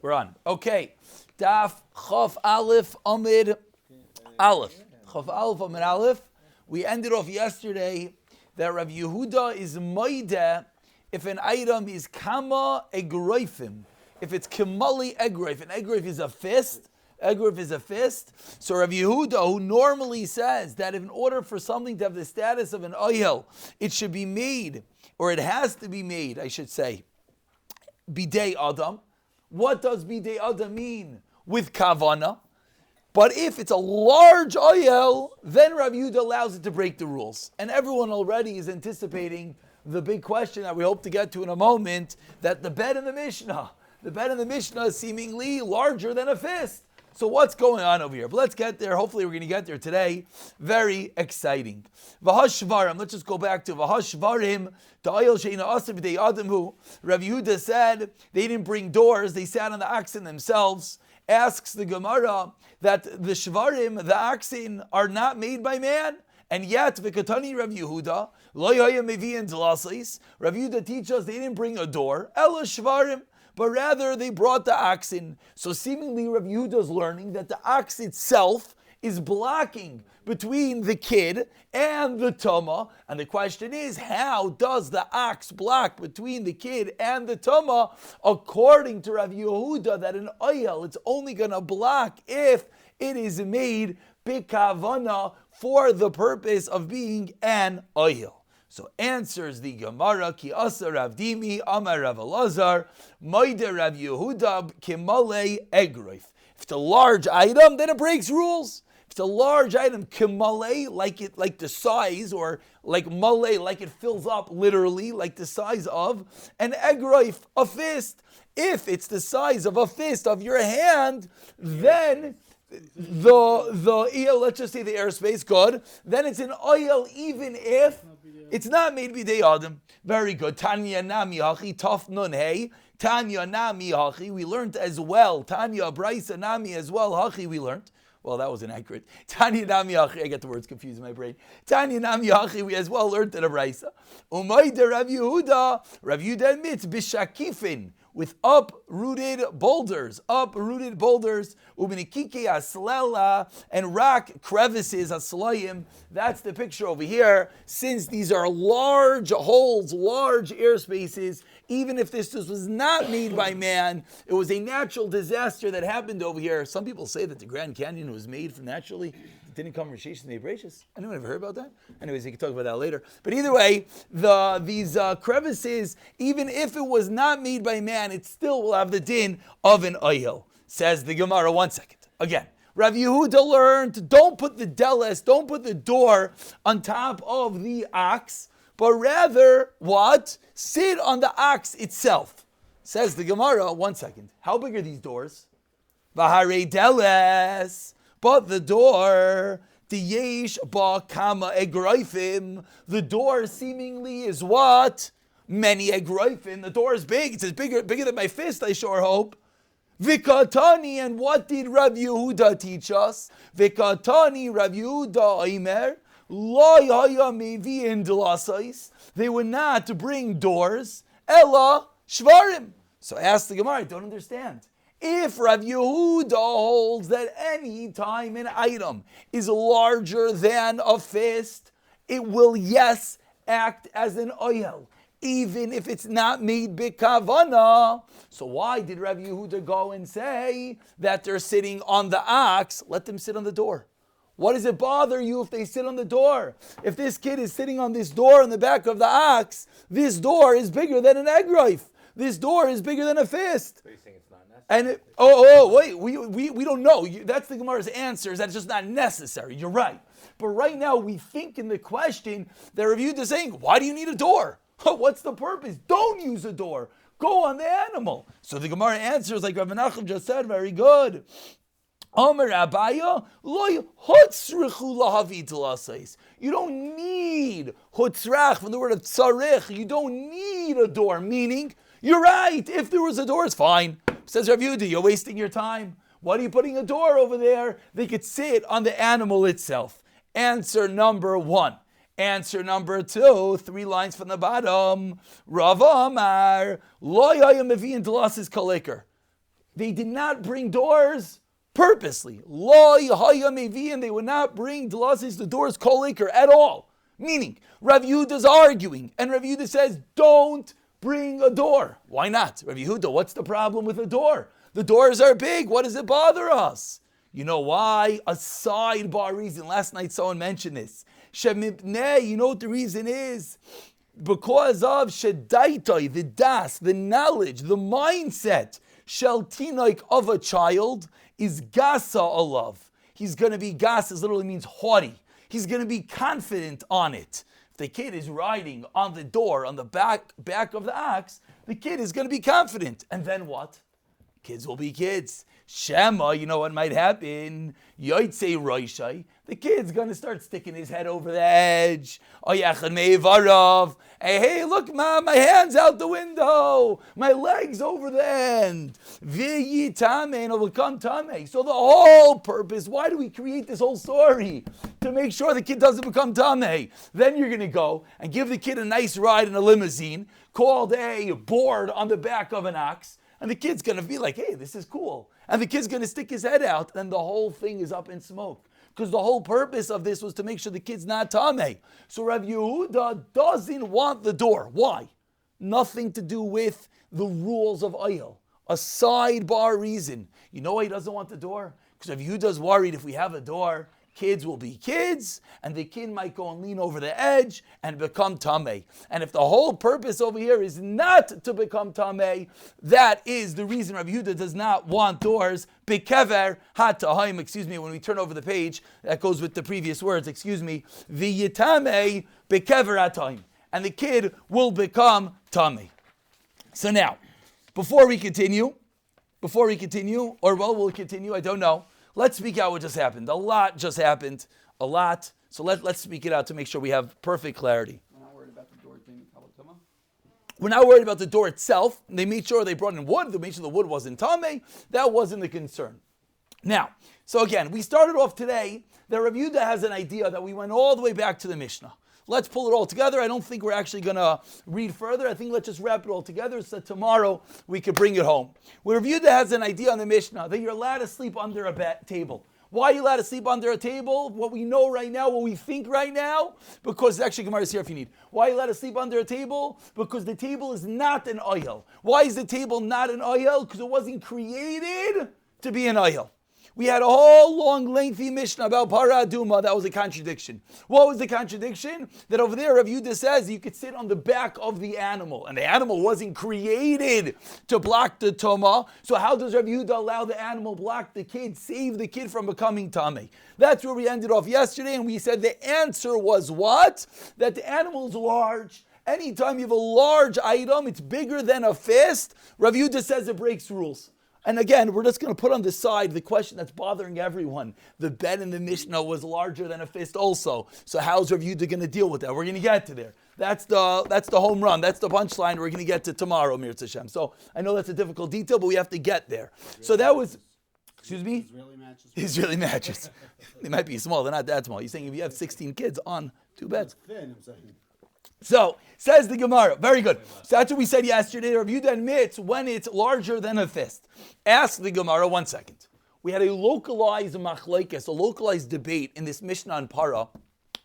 We're on. Okay. Daf Chof Aleph Amid Aleph. Chof Aleph Amid Aleph. We ended off yesterday that Rav Yehuda is moideh if an item is kama egroifim. If it's kimali egroif. An egroif is a fist. Egroif is a fist. So Rav Yehuda, who normally says that in order for something to have the status of an oyel, it should be made, or it has to be made, I should say, bidei adam. What does bidei adam mean? With kavana. But if it's a large oyel, then Rav Yehuda allows it to break the rules. And everyone already is anticipating the big question that we hope to get to in a moment, that the bed in the Mishnah is seemingly larger than a fist. So what's going on over here? But let's get there. Hopefully we're going to get there today. Very exciting. V'hashvarim. Let's just go back to V'hashvarim. The oyel she'ina asav b'dei adam hu. Rav Yehuda said they didn't bring doors. They sat on the oxen themselves. Asks the Gemara that the shvarim, the oxen, are not made by man. And yet, v'katani Rav Yehuda, lo yaya mevi'in d'lasais. Rav Yehuda teaches us they didn't bring a door. Ela shvarim. But rather they brought the oxen. So seemingly Rav Yehuda is learning that the ox itself is blocking between the kid and the tama. And the question is, how does the ox block between the kid and the tama? According to Rav Yehuda, that an oyel, it's only going to block if it is made bikavana for the purpose of being an oyel. So answers the Gemara, Ki asa Rav Dimi, Amar Rav Elazar, Moide Rav Yehuda, Kimale Egroif. If it's a large item, then it breaks rules. If it's a large item, Kimale, like the size, or like male, like it fills up literally, like the size of, and Egroif, a fist. If it's the size of a fist of your hand, then let's just say the airspace, good. Then it's an oyel, even if it's not made b'dei adam. Very good. Tanya nami hachi taf nun hey. Tanya nami hachi. We learned as well. Tanya brisa nami as well hachi. We learned. Well, that was inaccurate. Tanya nami hachi. I get the words confused in my brain. Tanya nami hachi. We as well learned in a brisa. Umayde Rav Yehuda. Rav Yehuda admits bishakifin, with uprooted boulders, ubenikike aslela, and rock crevices, aslayim. That's the picture over here. Since these are large holes, large air spaces, even if this was not made by man, it was a natural disaster that happened over here. Some people say that the Grand Canyon was made from naturally. It didn't come from Rishis and the Abrasius. Anyone ever heard about that? Anyways, you can talk about that later. But either way, these crevices, even if it was not made by man, it still will have the din of an oyel. Says the Gemara. 1 second. Again, Rav Yehuda learned, don't put the deles, don't put the door on top of the ox, but rather, what? Sit on the ox itself. Says the Gemara. 1 second. How big are these doors? V'harei deles. But the door, the yesh ba kama egroifim, the door seemingly is what? Many egroifim. The door is big. It's bigger than my fist, I sure hope. Vikatani, and what did Rav Yehuda teach us? Vikatani, Rav Yehuda Omer, lo yaya mevi'in d'lasais. They were not to bring doors, ella shvarim. So ask the Gemara, I don't understand. If Rav Yehuda holds that any time an item is larger than a fist, it will, yes, act as an oyel, even if it's not made bikavana. So why did Rav Yehuda go and say that they're sitting on the ox? Let them sit on the door. What does it bother you if they sit on the door? If this kid is sitting on this door in the back of the ox, this door is bigger than an egroif. This door is bigger than a fist. So you're saying it's not necessary? And wait, we don't know. That's the Gemara's answer, is that's just not necessary. You're right. But right now we think in the question that Rav Yehuda is saying, why do you need a door? What's the purpose? Don't use a door. Go on the animal. So the Gemara answers like Rav Menachem just said, very good. Omer Abaya, loy hutzrichu lahavi t'lasais. You don't need hutzrach from the word of tzarich. You don't need a door, meaning, you're right, if there was a door, it's fine. Says Rav Yehuda, you're wasting your time. What are you putting a door over there? They could sit on the animal itself. Answer number 1. Answer number 2, 3 lines from the bottom. Rav Amar, lo yaya mevi'in d'lasis kaleker. They did not bring doors purposely. Lo Yahaya Mevian, they would not bring the doors kolikar at all. Meaning, Rav Yehuda's arguing, and Rav Yehuda says, don't bring a door. Why not? Rav Yehuda, what's the problem with a door? The doors are big. What does it bother us? You know why? A sidebar reason. Last night someone mentioned this. Shemipnei, you know what the reason is? Because of Shedaitai, the das, the knowledge, the mindset, Sheltinoik of a child is Gasa alav. He's going to be Gasa, literally means haughty. He's going to be confident on it. If the kid is riding on the door, on the back of the ox, the kid is going to be confident. And then what? Kids will be kids. Shema, you know what might happen? Yoitse Roishai. The kid's going to start sticking his head over the edge. Hey, look, Mom, my hand's out the window. My leg's over the end. And it'll become tame. So the whole purpose, why do we create this whole story? To make sure the kid doesn't become tame. Then you're going to go and give the kid a nice ride in a limousine called a board on the back of an ox. And the kid's going to be like, hey, this is cool. And the kid's going to stick his head out, and the whole thing is up in smoke. Because the whole purpose of this was to make sure the kid's not tameh. So Rav Yehuda doesn't want the door. Why? Nothing to do with the rules of oil. A sidebar reason. You know why he doesn't want the door? Because Rav Yehuda's worried if we have a door, kids will be kids, and the kid might go and lean over the edge and become tameh. And if the whole purpose over here is not to become tameh, that is the reason Rabbi Yehuda does not want doors. Bekever hat tahim. Excuse me, when we turn over the page, that goes with the previous words. Excuse me, v'yitameh bekever hat tahim, and the kid will become tameh. So now, before we continue, or well, we'll continue. I don't know. Let's speak out what just happened. A lot just happened. A lot. So let's speak it out to make sure we have perfect clarity. We're not worried about the door being Kabbalah. We're not worried about the door itself. They made sure they brought in wood. They made sure the wood wasn't tameh. That wasn't the concern. Now, so again, we started off today that Rav Yehuda has an idea that we went all the way back to the Mishnah. Let's pull it all together. I don't think we're actually going to read further. I think let's just wrap it all together so that tomorrow we could bring it home. Where Rav Yehuda has an idea on the Mishnah that you're allowed to sleep under a table. Why are you allowed to sleep under a table? What we know right now, what we think right now, because actually Gemara is here if you need. Why are you allowed to sleep under a table? Because the table is not an oil. Why is the table not an oil? Because it wasn't created to be an oil. We had a whole long, lengthy Mishnah about Para Aduma. That was a contradiction. What was the contradiction? That over there, Rav Yehuda says you could sit on the back of the animal. And the animal wasn't created to block the Toma. So how does Rav Yehuda allow the animal block the kid, save the kid from becoming Tameh? That's where we ended off yesterday. And we said the answer was what? That the animal is large. Anytime you have a large item, it's bigger than a fist. Rav Yehuda says it breaks rules. And again, we're just going to put on the side the question that's bothering everyone. The bed in the Mishnah was larger than a fist also. So how's Rav Yehuda going to deal with that? We're going to get to there. That's the home run. That's the punchline we're going to get to tomorrow, Mirz Hashem. So I know that's a difficult detail, but we have to get there. So that was, excuse me? Israeli mattress. They might be small. They're not that small. You're saying if you have 16 kids on 2 beds. Thin, I'm saying. So, says the Gemara. Very good. So that's what we said yesterday. Rav Yehuda admits when it's larger than a fist. Ask the Gemara, 1 second. We had a localized machlokes, a localized debate in this Mishnah on Para,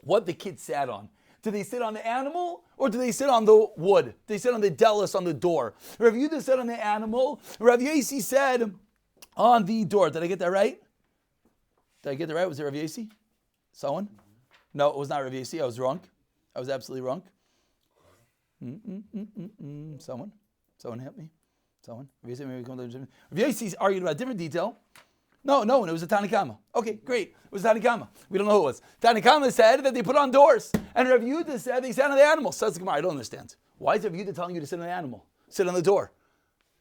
what the kids sat on. Do they sit on the animal or do they sit on the wood? Do they sit on the delis on the door? Rav Yehuda said on the animal. Rav Yasi said on the door. Did I get that right? Did I get that right? Was it Rav Yasi? Someone? No, it was not Rav Yasi. I was wrong. I was absolutely wrong. Someone help me. Someone. Rav Yasi argued about a different detail. No, it was a Tanakama. Okay, great. It was a Tanakama. We don't know who it was. Tanakama said that they put on doors. And Rav Yehuda said they sat on the animal. Says the Gemara, I don't understand. Why is Rav Yehuda telling you to sit on the animal? Sit on the door.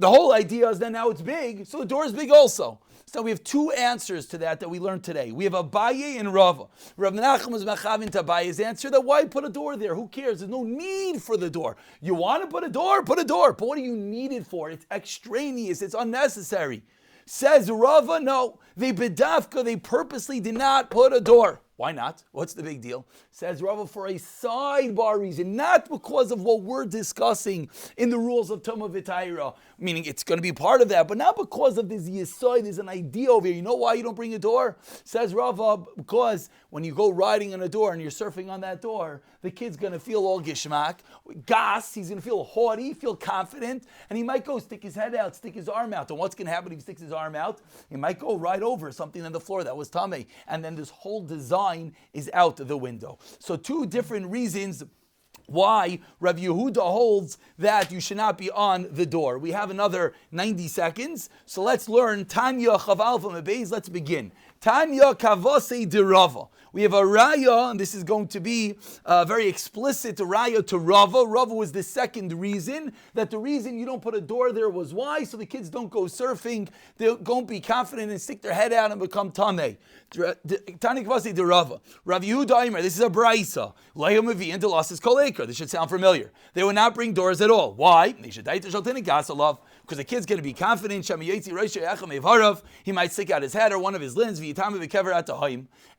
The whole idea is that now it's big, so the door is big also. So we have 2 answers to that we learned today. We have Abaye and Rava. Rav Menachem was machavin to Abaye's answer that why put a door there? Who cares? There's no need for the door. You want to put a door? Put a door. But what do you need it for? It's extraneous. It's unnecessary. Says Rava, no. They bedavka, they purposely did not put a door. Why not? What's the big deal? Says Rava, for a sidebar reason, not because of what we're discussing in the rules of Tumah V'Taira, meaning it's going to be part of that, but not because of this Yisoid. There's an idea over here. You know why you don't bring a door? Says Rava, because when you go riding on a door and you're surfing on that door, the kid's going to feel all gishmak, gas, he's going to feel haughty, feel confident, and he might go stick his head out, stick his arm out. And what's going to happen if he sticks his arm out? He might go right over something on the floor that was tamei, and then this whole design is out the window. So two different reasons why Rav Yehuda holds that you should not be on the door. We have another 90 seconds, so let's learn Tanya Chav from Beis. Let's begin. Tanya Kavase de Rava. We have a raya, and this is going to be a very explicit raya to Rava. Rava was the second reason, that the reason you don't put a door there was why? So the kids don't go surfing, they don't be confident and stick their head out and become tamei. Tani Kavasi de Rava. Rav Yehuda Aimer, this is a braisa. Le'yamavi and Delas's Kolekar. This should sound familiar. They would not bring doors at all. Why? They should die to Shaltinik Gasalov. Because the kid's going to be confident. He might stick out his head or one of his limbs.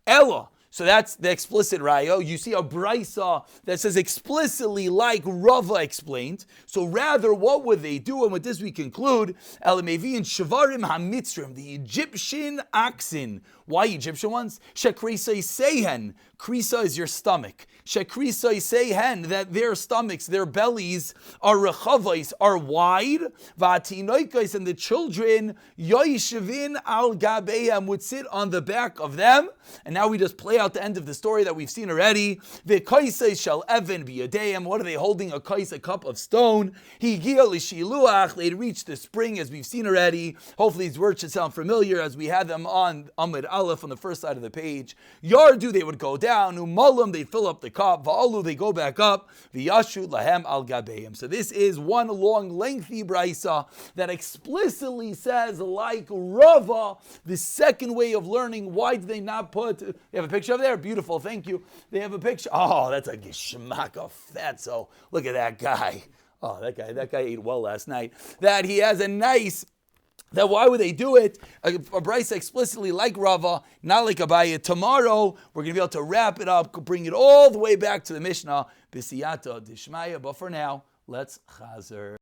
Ella. So that's the explicit raya. You see a brisa that says explicitly like Rava explained. So rather, what would they do? And with this we conclude, Elamevi and Shavarim HaMitzrim, the Egyptian oxen. Why Egyptian ones? Shekrisa sehen. Krisa is your stomach. Shekrisa sehen, that their stomachs, their bellies are rechavais, are wide. Vatinoikais, and the children yoishivin al gabeim, would sit on the back of them. And now we just play out the end of the story that we've seen already. V'kaisei shall even biyadeim. What are they holding? A kais, a cup of stone. Higia l'shiluach. They reached the spring, as we've seen already. Hopefully these words should sound familiar as we had them on Amud Aleph on the first side of the page. Yardu, they would go down. Umalim, they fill up the cup. Va'alu, they go back up. V'yashu lahem al gabeim. So this is one long, lengthy brisa that explicitly says, like Rava, the second way of learning. Why do they not put? You have a picture of there? Beautiful, thank you. They have a picture. Oh, that's a geshmak of fatso. Look at that guy. Oh, that guy ate well last night. That he has a nice. That why would they do it? A brisa explicitly like Rava, not like Abaye. Tomorrow we're going to be able to wrap it up, bring it all the way back to the Mishnah, B'siyata Dishmaya. But for now, let's chazer.